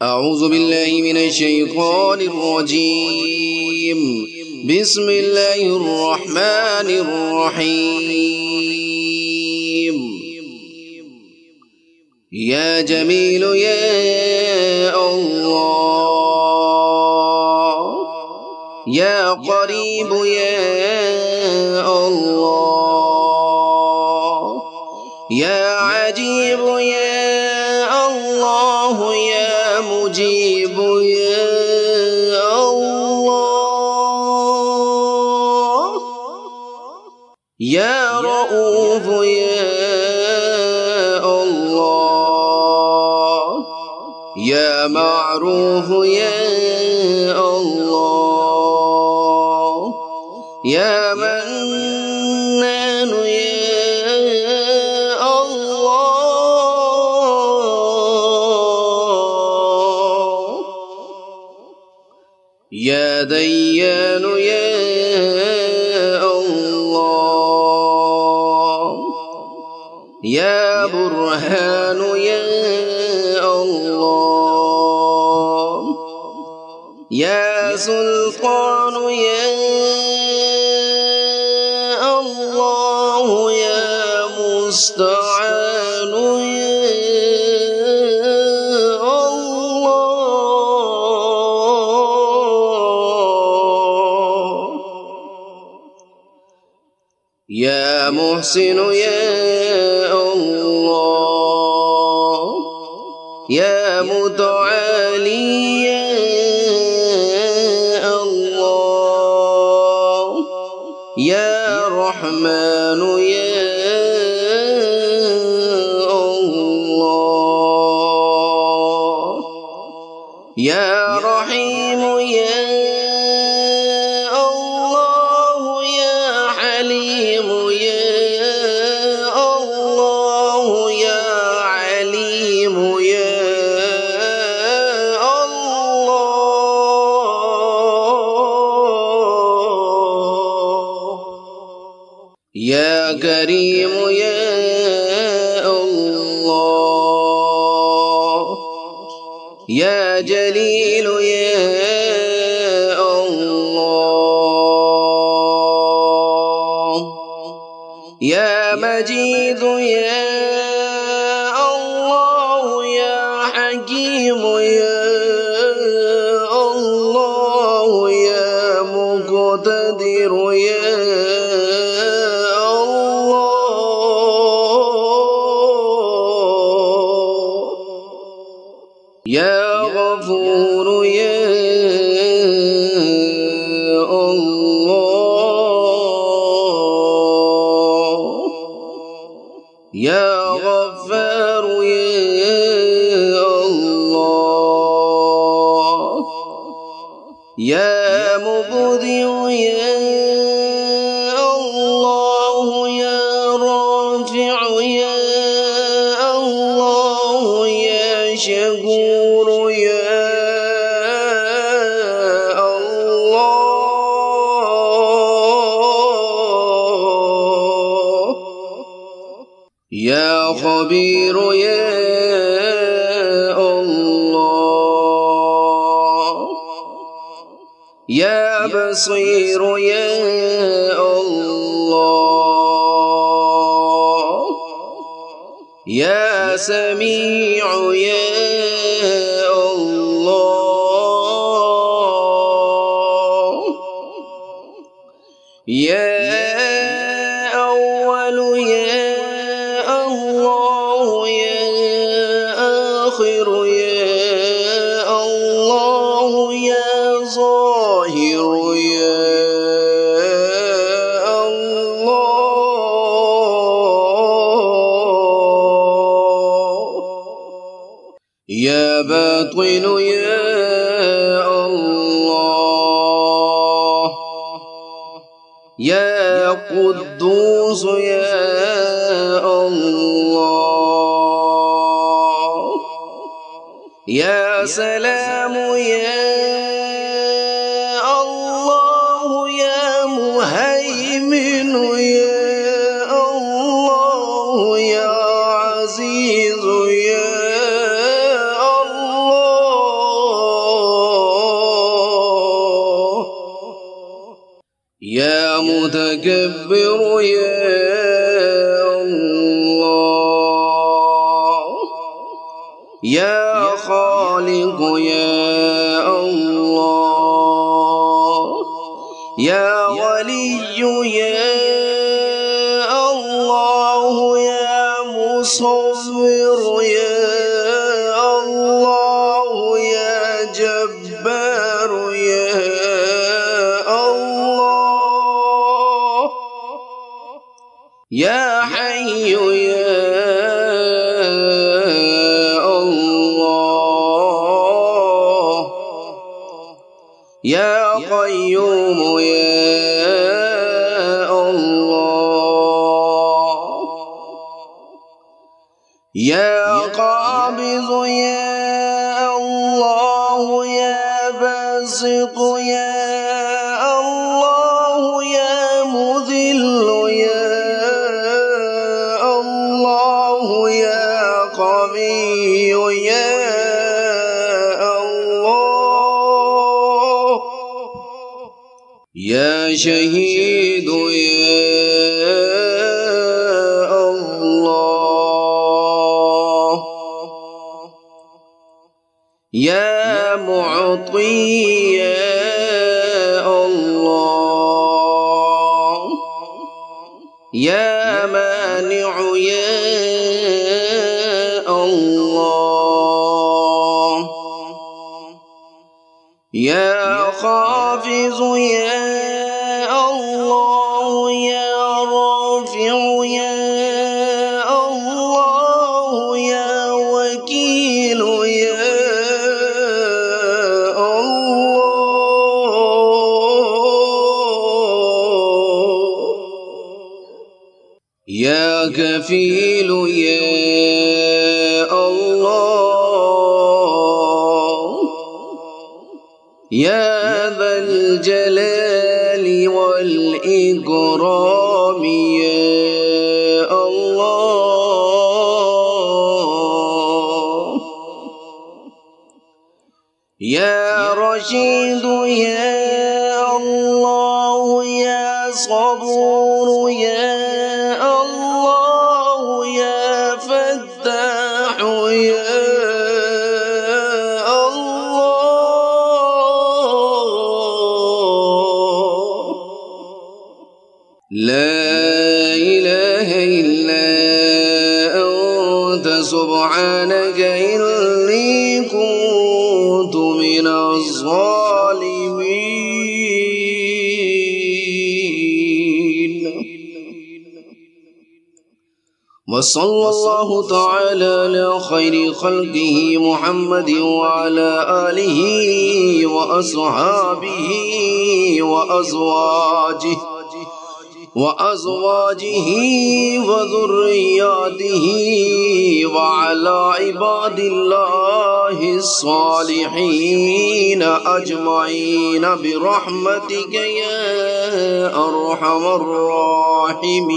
أعوذ بالله من الشيطان الرجيم. بسم الله الرحمن الرحيم. يا جميل يا الله، يا قريب يا الله، يا عجيب يا الله، يا مجيب يا الله، يا رؤوف يا الله، يا معروف يا الله، يا منان يا الله، يا ديان يا الله، يا برهان يا الله، يا سلطان يا الله، يا مستعان يا الله، يا محسن يا الله، يا متعالي يا الله، يا رحمن يا الله، يا رحيم يا الله، يا حليم يا الله، يا عليم يا الله، يا كريم يا الله، يا جليل يا الله، يا مجيد يا الله، يا حكيم يا الله، يا مقتدر يا الله، يا غفور يا الله، يا غفار يا الله، يا مبدع يا الله، يا رافع يا الله، يا شكور يا الله، يا خبير يا الله، يا بصير يا الله، يا سميع يا الله، يا أول يا الله، يا آخر يا الله، يا ظاهر يا الله، يا باطن يا الله، يا قدوس يا الله، يا سلام يا الله، يا مهيمن يا الله، يا عزيز يا الله، متكبر يا الله يا خالق يا الله يا ولي يا الله يا مصور يا الله يا جبار يا الله يا حي يا الله يا قيوم يا الله يا قابض يا الله يا باسط يا الله يا مذل يا الله يا قوي يا الله يا شهيد يا الله يا معطي يا الله يا مانع يا الله يا خافض يا الله يا رافع يا الله يا وكيل يا الله يا كفيل يا الله يا ذا الجلال والإكرام يا الله يا رشيد يا الله يا صبور يا الله يا فتاح يا لا إله إلا أنت سبحانك إني كنت من الظالمين. وصلى الله تعالى على خير خلقه محمد وعلى آله وأصحابه وأزواجه وذرياته وعلى عباد الله الصالحين أجمعين برحمتك يا أرحم الراحمين.